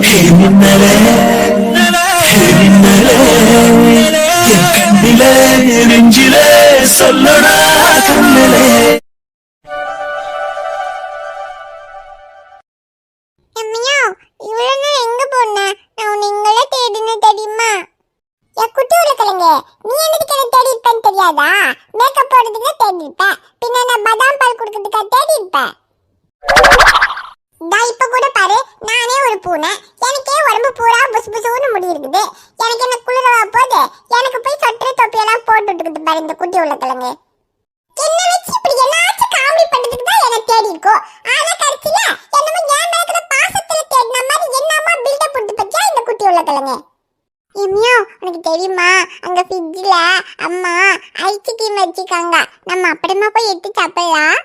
மின்னலே மின்னலே என் கண்ணிலே நெஞ்சிலே சொல்லடா கண்ணிலே. மேக்கப் போடுறதுக்கு தேடி இருப்பேன், பின்ன நான் பதாம் பால் குடுக்கிறதுக்கு தேடி இருப்பேன். இப்ப கூட பாரு, நானே ஒரு பூனை, எனக்கே உடம்பு பூரா புசு புசுன்னு முடி இருக்குது. எனக்கு என்ன குளிரவா போகுது? எனக்கு போய் சொட்டரை தொப்பியெல்லாம் போட்டு விட்டுக்குது பாரு இந்த குட்டி உருளைக்கிழங்கு. என்ன வச்சு இப்படி என்னாச்சும் காமெடி பண்றதுக்கு தான் என்ன தேடி இருக்கோ. ஆனா கடைசியில என்னமோ என் மேல பாசத்துல தேடின மாதிரி என்னமா பில்டப் கொடுத்து பச்சா இந்த குட்டி உருளைக்கிழங்கு. எம்மியோ, உனக்கு தெரியுமா, அங்க ஃப்ரிட்ஜ்ல அம்மா ஐஸ்கிரீம் வச்சிருக்காங்க. நம்ம அப்புறமா போய் எடுத்து சாப்பிடலாம்.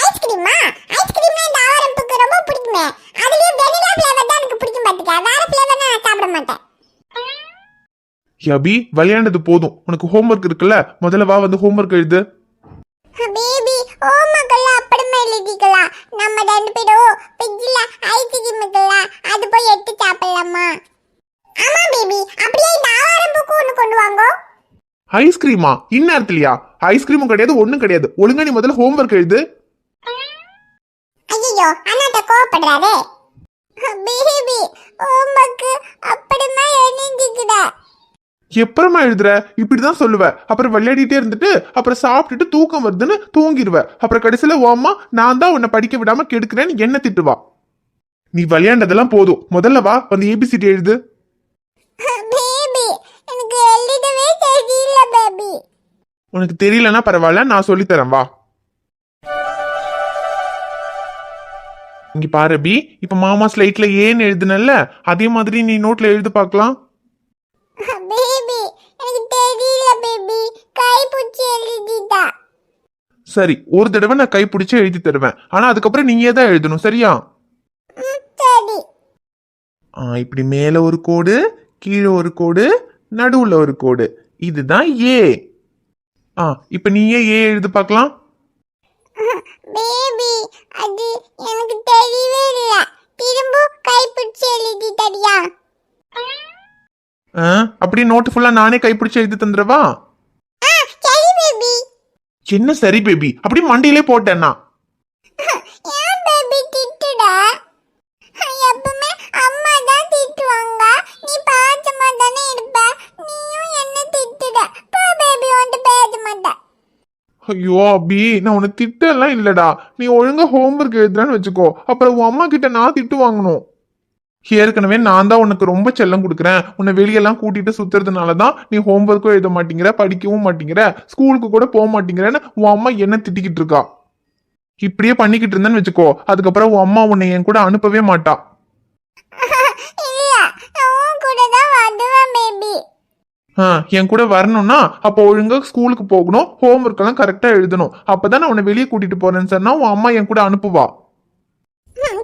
ஐஸ்கிரீமா? ஐஸ்கிரீம்னா இந்த ஆரம்புக்கு ரொம்ப பிடிக்குமே. அதுலயே வெனிலா ஃப்ளேவர் தான் எனக்கு பிடிக்கும் பாத்துக்க. வேற ஃப்ளேவர் நான் சாப்பிட மாட்டேன். யபி, விளையாண்டது போதும். உனக்கு ஹோம்வொர்க் இருக்குல்ல, முதல்ல வா வந்து ஹோம்வொர்க் எழுது. பேபி, ஹோம்வொர்க்ல அப்புறமா எழுதிக்கலாம். நம்ம ரெண்டு பேரும் ஃப்ரிட்ஜ்ல ஐஸ்கிரீம் இருக்குல்ல, அது போய் எடுத்து சாப்பிடலாமா? ஆமா பேபி, அப்படியே இந்த ஆரம்புக்கு ஒன்னு கொண்டு வாங்க. ஐஸ்கிரீமா? இந்நேரத்துலயா? ஐஸ்கிரீமும் கிடையாது, ஒண்ணும் கிடையாது. ஒழுங்கா நீ முதல்ல ஹோம்வொர்க் எழுது. ஐயோ, அண்ணாட்ட கோவப்படுறாரே. பேபி, ஹோம்வொர்க் அப்புறமா எழுதிக்கடா. எப்பறமா எழுதுற? இப்படிதான் சொல்லுவ. அப்புறம் விளையாடிட்டே இருந்துட்டு அப்புறம் சாப்பிட்டுட்டு தூக்கம் வருதுன்னு தூங்கிடுவ. அப்புறம் கடைசியில ஓ அம்மா நான் தான் உன்னை படிக்க விடாம கெடுக்கிறேன்னு என்ன திட்டுவா. நீ விளையாண்டதெல்லாம் போதும், முதல்ல வா வந்து ஏபிசிடி எழுது. பேபி, எனக்கு எழுதவே தெரியல பேபி. உனக்கு தெரியலன்னா பரவாயில்ல, நான் சொல்லித்தரேன் வா. இங்க பாரு பி, இப்ப மாமா ஸ்லைட்ல ஏன்னு எழுதுனல்ல, அதே மாதிரி நீ நோட்ல எழுது பார்க்கலாம். பேபி, எனக்கு தெரியல பேபி, கை பிடிச்சி எழுதிட்டா. சரி, ஒரு தடவை நான் கை பிடிச்சி எழுதி தருவேன், ஆனா அதுக்கப்புறம் நீயே தான் எழுதணும், சரியா? சரி. இப்படி மேல ஒரு கோடு, கீழே ஒரு கோடு, நடுவுல ஒரு கோடு, இதுதான் ஏ. இப்ப நீயே ஏ எழுது பார்க்கலாம். பேபி, அது எனக்கு தெரியவே இல்ல. திரும்ப கை பிடிச்சி எழுதிட்டடியா? அப்படி நோட்டு ஃபுல்லா நானே கைப்பிடிச்சு எழுதி தந்துடவா? சரி பேபி. என்ன சரி பேபி? அப்படி மண்டியிலே போட்டேன்னா ஏன் பேபி திட்டுடா? எப்பவுமே அம்மா தான் திட்டுவாங்க, நீ பாசமா தானே இருப்ப. நீயும் என்ன திட்டுட. போ பேபி, உன்கிட்ட பேச மாட்டேன். ஐயோ அபி, நான் உன்னை திட்டெல்லாம் இல்லடா. நீ ஒழுங்கா ஹோம்ஒர்க் எழுதுறான்னு வச்சுக்கோ, அப்புறம் உன் அம்மா கிட்ட நான் திட்டு வாங்கணும். ஏற்கனவே நான் தான் உனக்கு ரொம்ப செல்லம் கொடுக்குறேன். உன்னை வெளியெல்லாம் கூட்டிட்டு சுத்துறதுனாலதான் நீ ஹோம்ஒர்க்கும் எழுத மாட்டேங்கிற, படிக்கவும் மாட்டேங்கிற, ஸ்கூலுக்கு கூட போக மாட்டேங்கிறன்னு உன் அம்மா என்ன திட்டிக்கிட்டு இருக்கா. இப்படியே பண்ணிக்கிட்டு இருந்தேன்னு வச்சுக்கோ, அதுக்கப்புறம் உன் அம்மா உன்னை என் கூட அனுப்பவே மாட்டா. என் கூட வரணும்னா அப்போ ஒழுங்கா ஸ்கூலுக்கு போகணும், ஹோம்ஒர்க் எல்லாம் கரெக்டா எழுதணும். அப்பதான் நான் உன்னை வெளியே கூட்டிட்டு போறேன்னு சொன்னா உன் அம்மா என் கூட அனுப்புவா.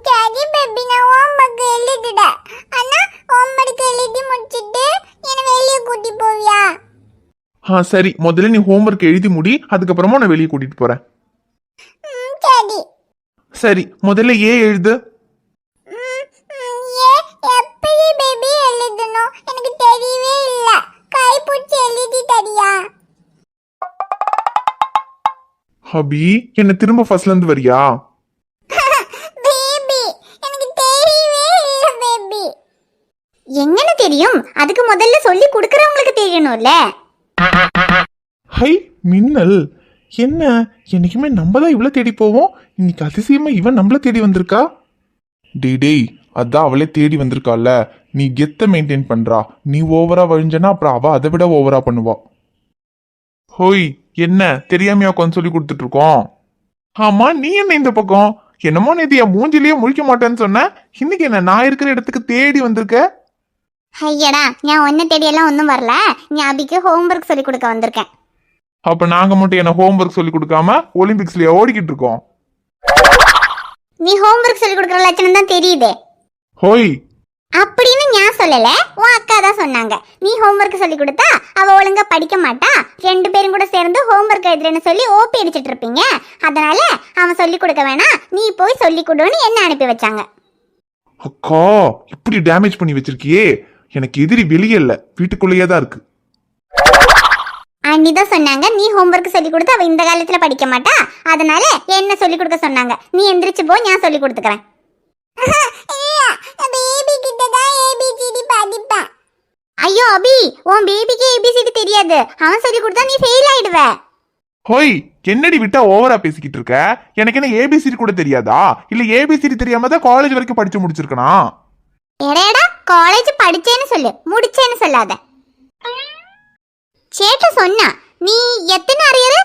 சரி பேபி, நான் ஹோம்வொர்க் எழுதிட்டேன். ஆனா ஹோம்வொர்க் எழுதி முடிச்சிட்டு என்ன வெளிய கூட்டி போவியா? சரி, முதல்ல நீ ஹோம்ஒர்க் எழுதி முடி, அதுக்கப்புறமா நான் வெளியே கூட்டிட்டு போறேன். சரி. சரி, முதல்ல ஏ எழுது. எப்படி பேபி எழுதணும்? எனக்கு தெரியவே இல்ல. கை பிடிச்சி எழுதி தரியா? ஹபி, என்ன திரும்ப ஃபர்ஸ்ட்ல இருந்து வரியா? என்னன்னு தெரியும்? அதுக்கு முதல்ல சொல்லி கொடுக்கறவங்களுக்கு தெரியணும்ல. ஹை மின்னல், என்ன என்னைக்குமே நம்ம தான் இவ்வளவு தேடி போவோம், இன்னைக்கு அதிசயமா இவன் நம்மள தேடி வந்திருக்கா. டேய், அதான் அவளே தேடி வந்திருக்கால. நீ கெத்த மெயின்டைன் பண்றா. நீ ஓவரா வழிஞ்சனா அப்புறம் அவ அதை விட ஓவரா பண்ணுவா. ஹோய், என்ன தெரியாமையா உட்காந்து சொல்லி கொடுத்துட்டு இருக்கோம்? ஆமா, நீ என்ன இந்த பக்கம்? என்னமோ நேத்து என் மூஞ்சிலேயே முழிக்க மாட்டேன்னு சொன்ன, இன்னைக்கு என்ன நான் இருக்கிற இடத்துக்கு தேடி வந்திருக்க? ஐயடா, நான் ஒன்ன தேடியெல்லாம் ஒன்றும் வரல. நீ அபிக்கு ஹோம்ஒர்க் சொல்லி கொடுக்க வந்திருக்கேன். அப்ப நாங்க மட்டும் என்ன ஹோம்ஒர்க் சொல்லி கொடுக்காம ஒலிம்பிக்ஸ்லயே ஓடிக்கிட்டு இருக்கோம். நீ ஹோம்ஒர்க் சொல்லி கொடுக்குற லட்சணம் தான் தெரியுது. ஹோய், அப்படின்னு நான் சொல்லல, உன் அக்கா தான் சொன்னாங்க. நீ ஹோம்ஒர்க் சொல்லி கொடுத்தா அவ ஒழுங்கா படிக்க மாட்டா, ரெண்டு பேரும் கூட சேர்ந்து ஹோம்ஒர்க் எழுதுறேன்னு சொல்லி ஓபி அடிச்சிட்டு இருப்பீங்க. அதனால அவன் சொல்லி கொடுக்க வேணாம், நீ போய் சொல்லி கொடுன்னு என்ன அனுப்பி வச்சாங்க. அக்கா இப்படி டேமேஜ் பண்ணி வச்சிருக்கியே. எனக்கு எதிரி வெளியே இல்ல, வீட்டுக்குள்ளேயே தான் இருக்கு. அண்ணி தான் சொன்னாங்க நீ ஹோம்ஒர்க் சொல்லி கொடுத்து அவ இந்த காலத்துல படிக்க மாட்டா, அதனால என்ன சொல்லி கொடுக்க சொன்னாங்க. நீ எந்திரிச்சு போ, நான் சொல்லி கொடுத்துக்கிறேன். பேபி கிட்ட தான் ஏபிசிடி படிப்பேன். ஐயோ அபி, உன் பேபிக்கு ஏபிசிடி தெரியாது, அவன் சொல்லி கொடுத்தா நீ ஃபெயில் ஆயிடுவ. ஹோய், என்னடி விட்டா ஓவரா பேசிக்கிட்டு இருக்க? எனக்கு என்ன ஏபிசிடி கூட தெரியாதா? இல்ல ஏபிசிடி தெரியாம தான் காலேஜ் வரைக்கும் படிச்சு முடிச்சிருக்கனா? எடா காலேஜ் படிச்சேன்னு சொல்லு, முடிச்சேன்னு சொல்லாத. சேட்ட சொன்னா நீ எத்தனை அரியர்?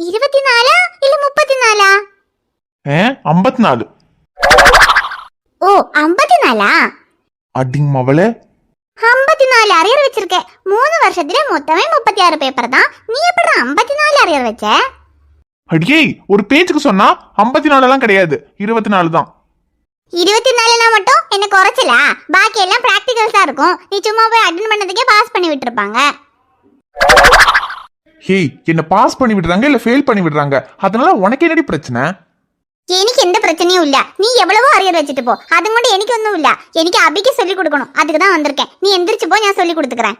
24 இல்ல 34? 54. ஓ 54? அடிங் மவளே, 54 அரியர் வச்சிருக்க. 3 வருஷத்துல மொத்தமே 36 பேப்பர் தான். நீ எப்படி 54 அரியர் வச்ச? அடியே ஒரு பேச்சுக்கு சொன்னா 54 எல்லாம் கிடையாது, 24 தான். 24னா மட்டும் என்ன குறைச்சலா? பாக்கி எல்லாம் பிராக்டிகல்ஸா இருக்கும். நீ சும்மா போய் அட்டெண்ட் பண்ணதுக்கே பாஸ் பண்ணி விட்டுருப்பாங்க. ஹேய், என்ன பாஸ் பண்ணி விடுறாங்க இல்ல ஃபெயில் பண்ணி விடுறாங்க, அதனால உனக்கு என்னடி பிரச்சனை? எனக்கு எந்த பிரச்சனையும் இல்ல. நீ எவ்வளவோ அரியர் வச்சுட்டு போ, அது மட்டும் எனக்கு ஒன்றும் இல்ல. எனக்கு அபிக்கு சொல்லி கொடுக்கணும், அதுக்கு தான் வந்திருக்கேன். நீ எந்திரிச்சு போ, நான் சொல்லி கொடுத்துக்கிறேன்.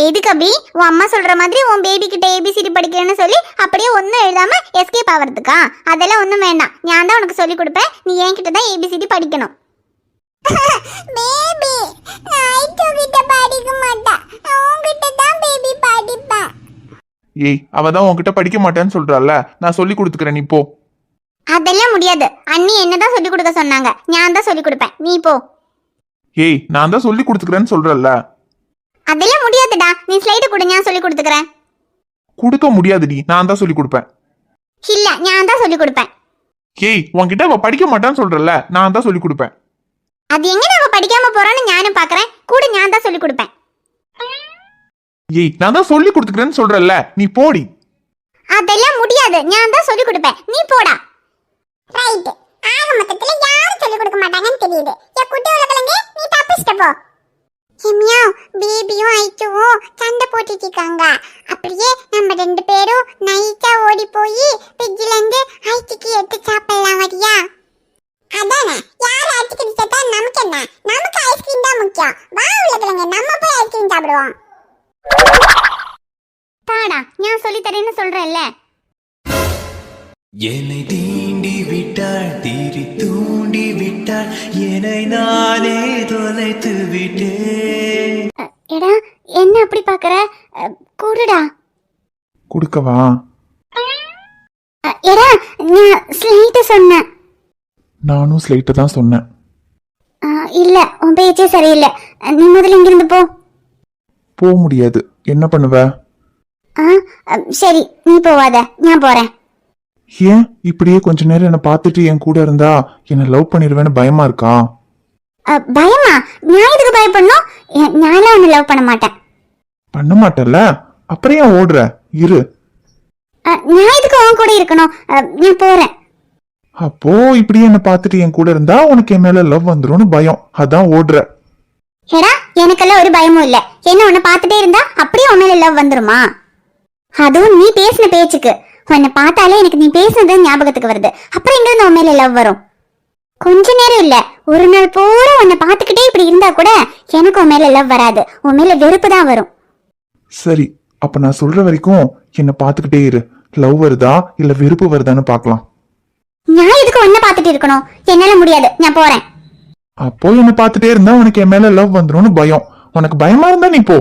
எதுக்கு அபி? உன் அம்மா சொல்ற மாதிரி உன் பேபி கிட்ட ஏபிசிடி படிக்கிறேன்னு சொல்லி அப்படியே ஒன்றும் எழுதாம எஸ்கேப் ஆகிறதுக்கா? அதெல்லாம் ஒன்றும் வேண்டாம், நான் தான் உனக்கு சொல்லி கொடுப்பேன். நீ என்கிட்ட தான் ஏபிசிடி படிக்கணும். பேபி நான் ஐட்டு கிட்ட படிக்க மாட்டேன், உன்கிட்ட தான் பேபி படிப்பேன். ஏய், அவ தான் உன்கிட்ட படிக்க மாட்டேன்னு சொல்றால, நான் சொல்லி கொடுத்துக்கிறேன், நீ போ. அதெல்லாம் முடியாது, அண்ணி என்னதான் சொல்லி கொடுக்க சொன்னாங்க, நான் தான் சொல்லி கொடுப்பேன், நீ போ. ஏய், நான் தான் சொல்லி கொடுத்துக்கிறேன்னு சொல்றல. அதெல்லாம் முடியாதுடா, நீ ஸ்லைடு கொடு, நான் சொல்லி கொடுத்துக்கிறேன். கொடுக்க முடியாதுடி, நான் தான் சொல்லி கொடுப்பேன். இல்ல, நான் தான் சொல்லி கொடுப்பேன். ஏய், உன்கிட்ட அவ படிக்க மாட்டான்னு சொல்றல, நான் தான் சொல்லி கொடுப்பேன். அது எங்க நம்ம படிக்காம போறோம்னு நானும் பாக்குறேன், கூட நான் தான் சொல்லி கொடுப்பேன். ஏய், நான் தான் சொல்லி கொடுத்துக்கிறேன்னு சொல்றல, நீ போடி. அதெல்லாம் முடியாது, நான் தான் சொல்லி கொடுப்பேன், நீ போடா. ரைட், ஆக மொத்தத்துல யாரும் சொல்லி கொடுக்க மாட்டாங்கன்னு தெரியுது. என் குட்டி உலகளங்க, நீ தப்பிச்சிட்ட போ. ஹிமியா பேபியும் ஐச்சுவும் சண்டை போட்டுட்டு இருக்காங்க. அப்படியே நம்ம 2 பேரும் நைட்டா ஓடி போய் ஃப்ரிட்ஜ்ல இருந்து ஐச்சுக்கு எடுத்து சாப்பிடலாம், வரியா? அதானே, யார் ஐச்சுக்கு செத்தா நமக்கு என்ன? நமக்கு ஐஸ்கிரீம் தான் முக்கியம். வா உலகளங்க, நம்ம போய் ஐஸ்கிரீம் சாப்பிடுவோம். தாடா, நான் சொல்லி தரேன்னு சொல்றேன்ல. என்னை தீண்டி விட்டாள், தீரி தூண்டி விட்டாள், என்னை நானே தொலைத்து விட்டேன். எடா என்ன அப்படி பாக்குற? கூடுடா. கொடுக்கவா? எடா நான் ஸ்லைட் சொன்னேன். நானும் ஸ்லைட்டை தான் சொன்னேன். இல்ல, உன் பேச்சே சரியில்லை. நீ முதல்ல இங்கிருந்து போ. போக முடியாது, என்ன பண்ணுவ? சரி, நீ போவாத, நான் போறேன். ஏன் இப்படியே கொஞ்ச நேரம் என்ன பார்த்துட்டு என் கூட இருந்தா என்ன லவ் பண்ணிடுவேன்னு பயமா இருக்கா? பயமா? நான் எதுக்கு பயப்படணும்? நான்லாம் ஒன்னு லவ் பண்ண மாட்டேன். பண்ண மாட்டல, அப்புறம் ஏன் ஓடுற? இரு. நான் எதுக்கு உன் கூட இருக்கணும்? நான் போறேன். அப்போ இப்படியே என்ன பார்த்துட்டு என் கூட இருந்தா உனக்கு என் மேல லவ் வந்துரும்னு பயம், அதான் ஓடுற. ஏடா, எனக்கெல்லாம் ஒரு பயமும் இல்ல. என்ன உன்னை பார்த்துட்டே இருந்தா அப்படியே உன் மேல லவ் வந்துருமா? அதுவும் நீ பேசின பேச்சுக்கு. உன்னை பார்த்தாலே எனக்கு நீ பேசுனது ஞாபகத்துக்கு வருது. அப்புறம் எங்க இருந்து உன் மேல லவ் வரும்? கொஞ்ச நேரம் இல்ல, ஒரு நாள் பூரா உன்னை பார்த்துக்கிட்டே இப்படி இருந்தா கூட எனக்கு உன் மேல லவ் வராது. உன் மேல வெறுப்பு தான் வரும். சரி, அப்ப நான் சொல்ற வரைக்கும் என்ன பார்த்துக்கிட்டே இரு. லவ் வருதா இல்ல வெறுப்பு வருதான்னு பார்க்கலாம். நான் எதுக்கு உன்னை பார்த்துட்டு இருக்கணும்? என்னால முடியாது, நான் போறேன். அப்போ என்ன பார்த்துட்டே இருந்தா உனக்கு என் மேல லவ் வந்துரும்னு பயம். உனக்கு பயமா இருந்தா நீ போ.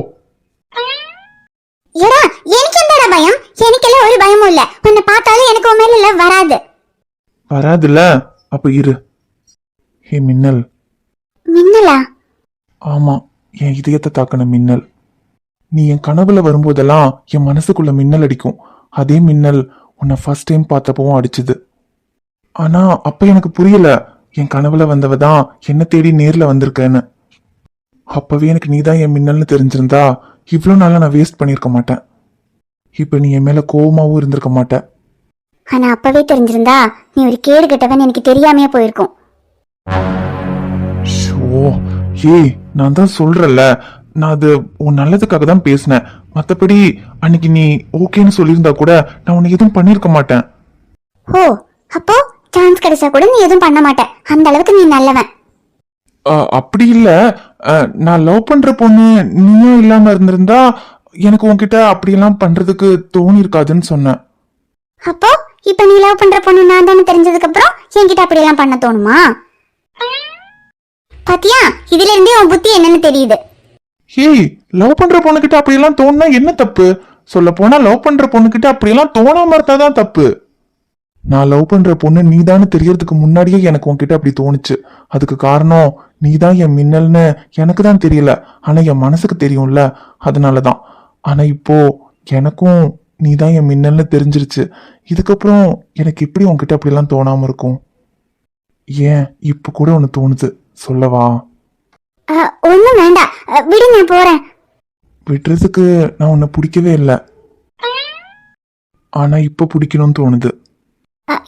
ஏடா, எனக்கு என்னடா பயம்? எனக்கெல்லாம் ஒரு பயமும் இல்ல. உன்னை பார்த்தாலும் எனக்கு உன் மேல லவ் வராது. வராதுல்ல? அப்ப இரு. ஹே மின்னல். மின்னலா? ஆமா, என் இதயத்தை தாக்கின மின்னல். நீ என் கனவுல வரும்போதெல்லாம் என் மனசுக்குள்ள மின்னல் அடிக்கும். அதே மின்னல் உன்னை ஃபர்ஸ்ட் டைம் பார்த்தப்பவும் அடிச்சுது. ஆனா அப்ப எனக்கு புரியல, என் கனவுல வந்தவதான் என்ன தேடி நேர்ல வந்திருக்கேன்னு. அப்பவே எனக்கு நீதான் என் மின்னல்னு தெரிஞ்சிருந்தா இவ்வளவு நாளா நான் வேஸ்ட் பண்ணிருக்க மாட்டேன். இப்ப நீ என் மேல கோவமாவும் இருந்திருக்க மாட்டேன். ஆனா அப்பவே தெரிஞ்சிருந்தா நீ ஒரு கேடு கெட்டவன் எனக்கு தெரியாமையே போயிருக்கும். ஏய், நான் தான் சொல்றல, நான் அது உன் நல்லதுக்காக தான் பேசினேன். மத்தபடி அன்னைக்கு நீ ஓகேன்னு சொல்லியிருந்தா கூட நான் உனக்கு எதுவும் பண்ணிருக்க மாட்டேன். ஓ, அப்போ சான்ஸ் கிடைச்சா கூட நீ எதுவும் பண்ண மாட்ட, அந்த அளவுக்கு நீ நல்லவன். அப்படி இல்ல. நான் லவ் பண்ற பொண்ணு நீயும் இல்லாம இருந்திருந்தா எனக்கு உன்கிட்ட அப்படியெல்லாம் பண்றதுக்கு தோணி இருக்காதுன்னு சொன்னேன். அப்போ இப்ப நீ லவ் பண்ற பொண்ணு நான் தானே தெரிஞ்சதுக்கு அப்புறம் என்கிட்ட அப்படி எல்லாம் பண்ண தோணுமா? பாத்தியா, இதுல இருந்தே உன் புத்தி என்னன்னு தெரியுது. ஏய், லவ் பண்ற பொண்ணுகிட்ட அப்படியெல்லாம் தோணுனா என்ன தப்பு? சொல்ல போனா லவ் பண்ற பொண்ணுகிட்ட அப்படியெல்லாம் தோணாம இருந்தாதான் தப்பு. நான் லவ் பண்ற பொண்ணு நீதான்னு தெரியறதுக்கு முன்னாடியே எனக்கு உன்கிட்ட அப்படி தோணுச்சு. அதுக்கு காரணம் நீதான் என் மின்னல்னு எனக்கு தான் தெரியல, ஆனா என் மனசுக்கு தெரியும்ல, அதனாலதான். ஆனா இப்போ எனக்கும் நீதான் என் மின்னல்னு தெரிஞ்சிருச்சு. இதுக்கப்புறம் எனக்கு எப்படி உன்கிட்ட அப்படியெல்லாம் தோணாம இருக்கும்? ஏன் இப்ப கூட ஒண்ணு தோணுது, சொல்லவா? ஒண்ணும் வேண்டாம், விடு, நான் போறேன். விடுறதுக்கு நான் உன்னை பிடிக்கவே இல்லை, ஆனா இப்ப பிடிக்கணும்னு தோணுது.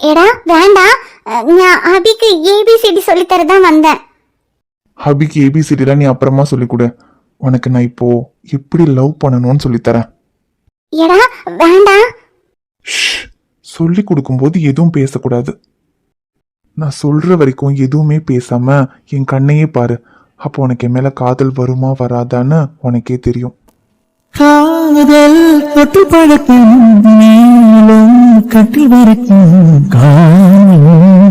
எடா வேண்டாம், நான் அபிக்கு ஏபிசிடி சொல்லித்தரதான் வந்தேன். ஹபிக்கு ஏபிசிடிலாம் நீ அப்புறமா சொல்லிக் கொடு. உனக்கு நான் இப்போ எப்படி லவ் பண்ணணும்னு சொல்லித்தரேன். எடா வேண்டாம். சொல்லி கொடுக்கும்போது எதுவும் பேசக்கூடாது. நான் சொல்ற வரைக்கும் எதுவுமே பேசாம என் கண்ணையே பாரு. அப்போ உனக்கு என் மேல காதல் வருமா வராதான்னு உனக்கே தெரியும். காதல் தொட்டு பழக்கும் நீளம் கட்டி வரைக்கும்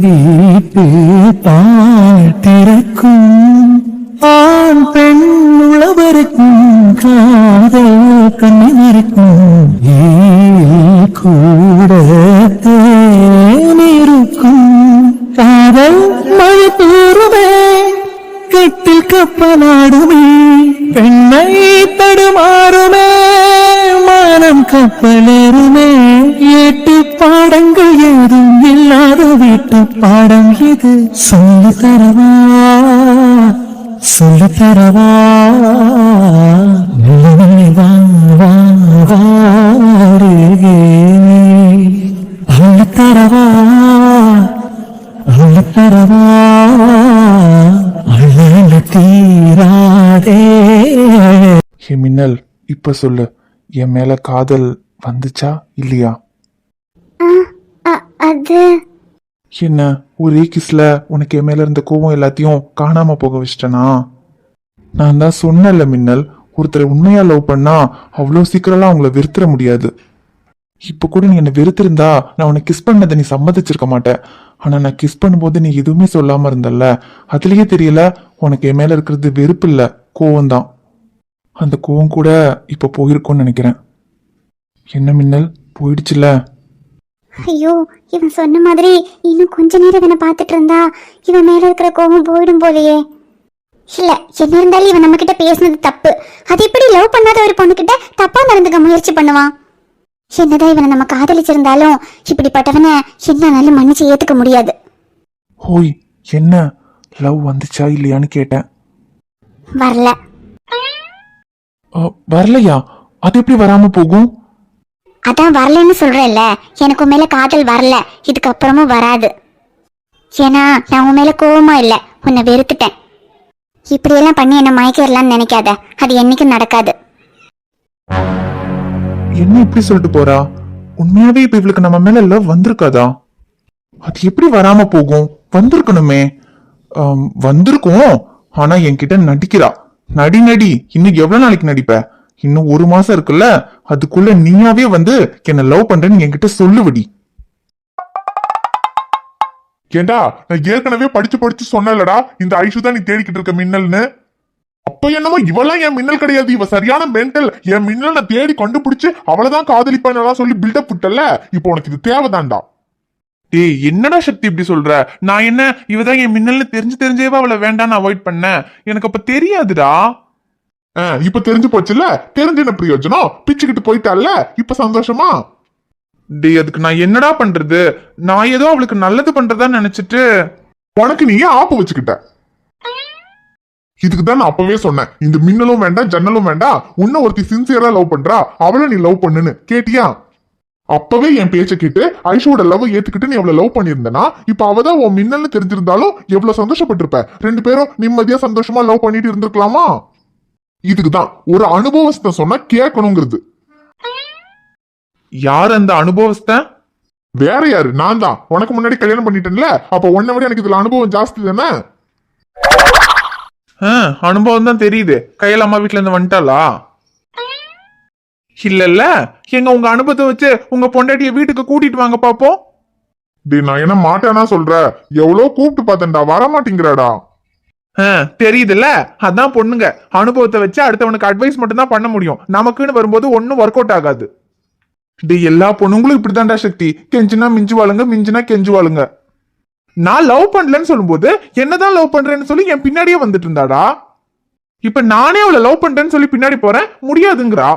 வீட்டு திறக்கும் ஆண் பெண் உழவருக்கும் காதல் கண்ணி வரைக்கும் கூட தேனிருக்கும் காதல் மழை தூருமே கட்டில் கப்பலாடுமே பெண்ணை தடுமாறுமே மானம் கப்பலேறுமே எட்டு பாடங்கள் ஏதும் இல்லாத வீட்டு பாடம் இது சொல்லி தரவா சொல்லி தரவா வா வா வாருகே அள்ளி தரவா அள்ளி தரவா ஹே மின்னல், இப்ப சொல்லு, என் மேல காதல் வந்துச்சா இல்லையா? அது என்ன ஒரே கிஸ்ல உனக்கு என் மேல இருந்த கோவம் எல்லாத்தையும் காணாம போக வச்சிட்டனா? நான் தான் சொன்னேன்ல மின்னல், ஒருத்தரை உண்மையா லவ் பண்ணா அவ்வளோ சீக்கிரம்லாம் அவங்கள வெறுத்துற முடியாது. இப்ப கூட நீ என்ன வெறுத்திருந்தா நான் உன்னை கிஸ் பண்ணதை நீ சம்மதிச்சிருக்க மாட்டேன். ஆனா நான் கிஸ் பண்ணும்போது நீ எதுவுமே சொல்லாம இருந்தல்ல, அதுலயே தெரியல உனக்கு என் மேல இருக்கிறது வெறுப்பு இல்ல, கோவம் தான். அந்த கோவம் கூட இப்ப போயிருக்கும்னு நினைக்கிறேன். என்ன மின்னல், போயிடுச்சுல? ஐயோ, இவன் சொன்ன மாதிரி இன்னும் கொஞ்ச நேரம் இவனை பார்த்துட்டு இருந்தா இவன் மேல இருக்கிற கோபம் போயிடும் போலயே. இல்ல, என்ன இருந்தாலும் இவன் நம்ம கிட்ட பேசினது தப்பு. அது எப்படி லவ் பண்ணாத ஒரு பொண்ணு கிட்ட தப்பா நடந்துக்க முயற்சி பண்ணுவான்? என்னதான் இவனை நம்ம காதலிச்சிருந்தாலும் இப்படிப்பட்டவனை என்னாலும் மன்னிச்சு ஏத்துக்க முடியாது. ஹோய், என்ன லவ் வந்துச்சா இல்லையான்னு கேட்டேன். வரல. வரலையா? அது எப்படி வராம போகும்? அதான் வரலன்னு சொல்றேன்ல, எனக்கு உன் மேல காதல் வரல, இதுக்கப்புறமும் வராது. ஏன்னா நான் உன் மேல கோவமா இல்ல, உன்னை வெறுத்துட்டேன். இப்படியெல்லாம் பண்ணி என்ன மயக்கிடலான்னு நினைக்காத, அது என்னைக்கும் நடக்காது. என்ன இப்படி சொல்லிட்டு போறா? உண்மையாவே இப்ப இவளுக்கு நம்ம மேல லவ் வந்திருக்காதா? அது எப்படி வராம போகும்? வந்திருக்கணுமே. வந்திருக்கும், ஆனா என்கிட்ட நடிக்கிறா. நடி நடி, இன்னும் எவ்வளவு நாளைக்கு நடிப்ப? இன்னும் 1 மாசம் இருக்குல்ல, அதுக்குள்ள நீயாவே வந்து என்ன லவ் பண்றேன்னு என்கிட்ட சொல்லுவடி. ஏண்டா, நான் ஏற்கனவே படிச்சு சொன்னலடா, இந்த ஐஷு தான் நீ தேடிக்கிட்டு இருக்க மின்னல்னு. அப்ப என்னமோ இவெல்லாம் என் மின்னல் கிடையாது, இவ சரியான மென்டல். என் மின்னல் நான் தேடி கண்டுபிடிச்சு அவளதான் காதலிப்பான் சொல்லி பில்டப் விட்டல. இப்போ உனக்கு இது தேவைதான்டா. டேய், என்னடா சக்தி இப்படி சொல்ற? நான் என்ன இவதான் என் மின்னல்னு தெரிஞ்சேவா அவளை வேண்டான்னு அவாய்ட் பண்ணேன்? எனக்கு அப்ப தெரியாதுடா. இப்ப தெரிஞ்சு போச்சுல, தெரிஞ்ச என்ன பிரயோஜனம்? பிச்சுக்கிட்டு போயிட்டால, இப்ப சந்தோஷமா? டேய், அதுக்கு நான் என்னடா பண்றது? நான் ஏதோ அவளுக்கு நல்லது பண்றதா நினைச்சிட்டு உனக்கு நீ ஆப்பு வச்சுக்கிட்ட. இதுக்குதான் நான் அப்பவே சொன்னேன், இந்த மின்னலும் வேண்டாம் ஜன்னலும் வேண்டாம், உன்ன ஒருத்தி சின்சியரா லவ் பண்றா, அவளை நீ லவ் பண்ணுன்னு. கேட்டியா? அப்பவே என் பேச்ச கேட்டு ஐஷோட லவ் ஏத்துக்கிட்டு நீ அவளை லவ் பண்ணிருந்தனா, இப்ப அவதான் உன் மின்னல்னு தெரிஞ்சிருந்தாலும் எவ்வளவு சந்தோஷப்பட்டிருப்ப. 2 பேரும் நிம்மதியா சந்தோஷமா லவ் பண்ணிட்டு இருந்திருக்கலாமா? இதுக்குதான் ஒரு அனுபவத்தை சொன்னா கேட்கணுங்கிறது. யார் அந்த அனுபவஸ்த? வேற யாரு? நான் தான். உனக்கு முன்னாடி கல்யாணம் பண்ணிட்டேன்ல, அப்ப உன்னை விட எனக்கு இதுல அனுபவம் ஜாஸ்தி தானே. அனுபவம் தான் தெரியுது. கையில் அம்மா வீட்டுல இருந்து வந்துட்டாளா? இல்ல எங்க உங்க அனுபவத்தை வச்சு உங்க பொண்டாட்டிய வீட்டுக்கு கூட்டிட்டு வாங்க பாப்போம். டேய், நான் என்ன மாட்டேனா சொல்ற? எவ்வளவு கூப்பிட்டு பார்த்தேன்டா, வர மாட்டேங்கிறாடா. தெரியுதுல்ல, அதான் பொண்ணுங்க அனுபவத்தை வச்சு அடுத்தவனுக்கு அட்வைஸ் மட்டும் தான் பண்ண முடியும். நமக்குன்னு வரும்போது ஒன்னும் ஒர்க் அவுட் ஆகாது. டேய், எல்லா பொண்ணுங்களும் இப்படிதான்டா சக்தி. கெஞ்சுனா மிஞ்சுவாளுங்க, மிஞ்சுனா கெஞ்சுவாளுங்க. நான் லவ் பண்ணலன்னு சொல்லும்போது என்னதான் லவ் பண்றேன்னு சொல்லி என் பின்னாடியே வந்துட்டு இருந்தாடா. இப்ப நானே அவளை லவ் பண்றேன்னு சொல்லி பின்னாடி போறேன், முடியாதுங்கிறா.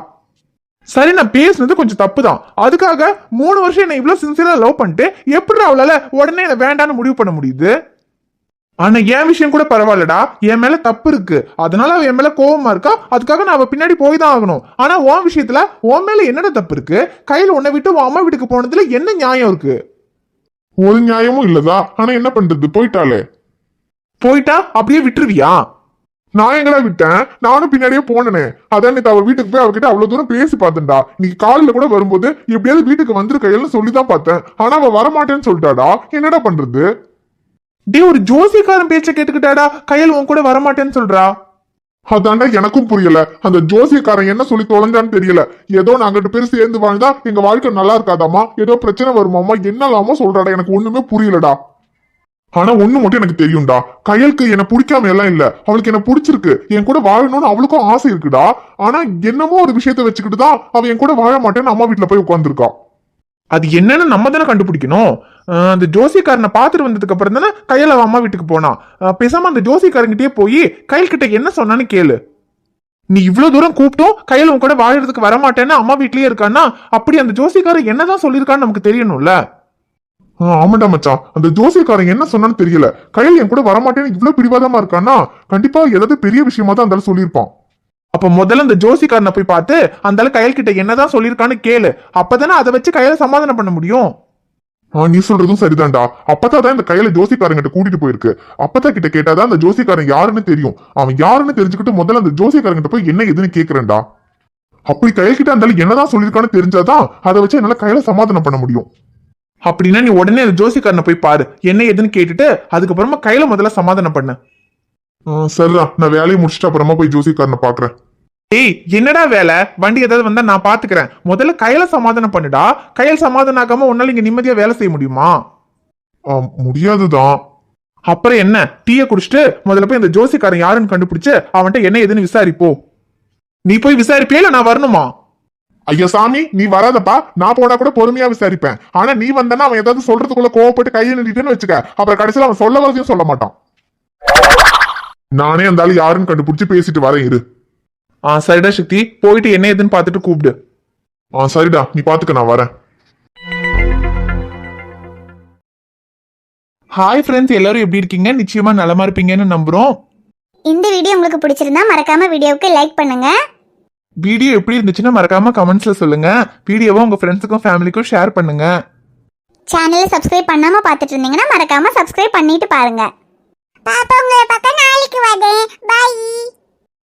சரி, நான் பேசுனது கொஞ்சம் தப்பு தான். அதுக்காக 3 வருஷம் என்ன இவ்வளவு சின்சியரா லவ் பண்ணிட்டு எப்படி அவளால உடனே என்ன வேண்டான்னு முடிவு பண்ண முடியுது? ஆனா என் விஷயம் கூட பரவாயில்லடா. என் மேல தப்பு இருக்கு, அதனால அவ என் மேல கோவமா இருக்கா. அதுக்காக நான் அவ பின்னாடி போய் தான் ஆகணும். ஆனா உன் விஷயத்துல உன் மேல என்னடா தப்பு இருக்கு? கையில உன்னை விட்டு உன் அம்மா வீட்டுக்கு போனதுல என்ன நியாயம் இருக்கு? ஒரு நியாயமும் இல்லதா. ஆனா என்ன பண்றது, போயிட்டாலே. போயிட்டா அப்படியே விட்டுருவியா? நான் எங்கடா விட்டேன்? நானும் பின்னாடியே போனேனே. அதான் நேத்து அவ வீட்டுக்கு போய் அவகிட்ட அவ்வளவு தூரம் பேசி பார்த்தேன்டா. இன்னைக்கு காலையில கூட வரும்போது எப்படியாவது வீட்டுக்கு வந்துருக்கையல்னு சொல்லிதான் பார்த்தேன். ஆனா அவ வரமாட்டேன்னு சொல்லிட்டாடா. என்னடா பண்றது? டே, ஒரு ஜோசிக்காரன் பேச்ச கேட்டுக்கிட்டாடா கையில் உன் கூட வரமாட்டேன்னு சொல்றா. அதாண்டா எனக்கும் புரியல. அந்த ஜோசியக்காரன் என்ன சொல்லி தொலைஞ்சான்னு தெரியல. ஏதோ நாங்க 2 பேரும் சேர்ந்து வாழ்ந்தா எங்க வாழ்க்கை நல்லா இருக்காதாமா, ஏதோ பிரச்சனை வருமாமா, என்னலாமா சொல்றாடா. எனக்கு ஒண்ணுமே புரியலடா. ஆனா ஒண்ணு மட்டும் எனக்கு தெரியும்டா, கையலுக்கு என்ன பிடிக்காம எல்லாம் இல்ல, அவளுக்கு என்ன பிடிச்சிருக்கு. என் கூட வாழணும்னு அவளுக்கும் ஆசை இருக்குடா. ஆனா என்னமோ ஒரு விஷயத்த வச்சுக்கிட்டு தான் அவ என் கூட வாழ மாட்டேன்னு அம்மா வீட்டுல போய் உட்காந்துருக்கா. அது என்னன்னு நம்ம தானே கண்டுபிடிக்கணும். அந்த ஜோசிக்காரனை பார்த்துட்டு வந்ததுக்கு அப்புறம் தானே கையில அவ அம்மா வீட்டுக்கு போனா. பேசாம அந்த ஜோசிக்காரங்கிட்டே போய் கையில் கிட்ட என்ன சொன்னான்னு கேளு. நீ இவ்வளவு தூரம் கூப்பிட்டோம் கையில் உன் கூட வாழறதுக்கு வரமாட்டேன்னு அம்மா வீட்லயே இருக்கான்னா, அப்படி அந்த ஜோசிக்காரன் என்னதான் சொல்லியிருக்கான்னு நமக்கு தெரியணும்ல. ஆமாண்டா மச்சான், அந்த ஜோசியக்காரன் என்ன சொன்னான்னு தெரியல. கையில் என் கூட வரமாட்டேன்னு இவ்வளவு பிடிவாதமா இருக்கான்னா கண்டிப்பா ஏதாவது பெரிய விஷயமா தான் அந்த சொல்லியிருப்பான். அப்ப முதல்ல அந்த ஜோசிக்காரனை போய் பார்த்து அந்த கையில் கிட்ட என்னதான் சொல்லியிருக்கான்னு கேளு. அப்பதானே அதை வச்சு கையில சமாதானம் பண்ண முடியும். நீ சொல்றதும் சரிதான்டா. அப்பதான் இந்த கையில ஜோசிக்காரங்கிட்ட கூட்டிட்டு போயிருக்கு. அப்பதான் கிட்ட கேட்டாதான் அந்த ஜோசிக்காரன் யாருன்னு தெரியும். அவன் யாருன்னு தெரிஞ்சுக்கிட்டு முதல்ல அந்த ஜோசிக்காரங்கிட்ட போய் என்ன எதுன்னு கேக்குறேன்டா. அப்படி கையில் கிட்ட அந்த என்னதான் சொல்லியிருக்கான்னு தெரிஞ்சாதான் அதை வச்சு என்னால கையில சமாதானம் பண்ண முடியும். அப்படின்னா நீ உடனே அந்த ஜோசிக்காரனை போய் பாரு, என்ன எதுன்னு கேட்டுட்டு அதுக்கப்புறமா கையில முதல்ல சமாதானம் பண்ணு. சரிதான், நான் வேலையை முடிச்சுட்டு அப்புறமா போய் ஜோசிக்காரனை பாக்குறேன். ஏய், என்னடா வேலை? வண்டி ஏதாவது வந்தா நான் பாத்துக்கிறேன். முதல்ல கையில சமாதானம் பண்ணுடா. கையில் சமாதானம் ஆகாம உன்னால இங்க நிம்மதியா வேலை செய்ய முடியுமா? முடியாதுதான். அப்புறம் என்ன, டீயை குடிச்சிட்டு முதல்ல போய் அந்த ஜோசிக்காரன் யாருன்னு கண்டுபிடிச்சு அவன்கிட்ட என்ன எதுன்னு விசாரிப்போ. நீ போய் விசாரிப்பியா இல்ல நான் வரணுமா? ஐயா சாமி, நீ வராதப்பா. நான் போனா கூட பொறுமையா விசாரிப்பேன். ஆனா நீ வந்தனா அவன் ஏதாவது சொல்றதுக்குள்ள கோவப்பட்டு கையை நின்றுட்டேன்னு வச்சுக்க, அப்புறம் கடைசியில் அவன் சொல்ல வரதையும் சொல்ல மாட்டான். நானே அந்த ஆளு யாருன்னு கண்டுபிடிச்சு பேசிட்டு வரேன் இரு. சரிடா சக்தி, போயிட்டு என்ன ஏதுன்னு பார்த்துட்டு கூப்பிடு. சரிடா, நீ பாத்துக்க, நான் வரேன். ஹாய் ஃப்ரெண்ட்ஸ், எல்லாரும் எப்படி இருக்கீங்க? நிச்சயமா நலமா இருப்பீங்கன்னு நம்புறோம். இந்த வீடியோ உங்களுக்கு பிடிச்சிருந்தா மறக்காம வீடியோவுக்கு லைக் பண்ணுங்க. வீடியோ எப்படி இருந்துச்சுன்னா மறக்காம கமெண்ட்ஸ்ல சொல்லுங்க. வீடியோவை உங்க ஃப்ரெண்ட்ஸுக்கும் ஃபேமிலிக்கும் ஷேர் பண்ணுங்க. சேனலை சப்ஸ்கிரைப் பண்ணாம பார்த்துட்டு இருந்தீங்கன்னா மறக்காம சப்ஸ்கிரைப் பண்ணிட்டு பாருங்க. பாப்பா உங்களை பக்கம் நாளைக்கு வரேன். பை.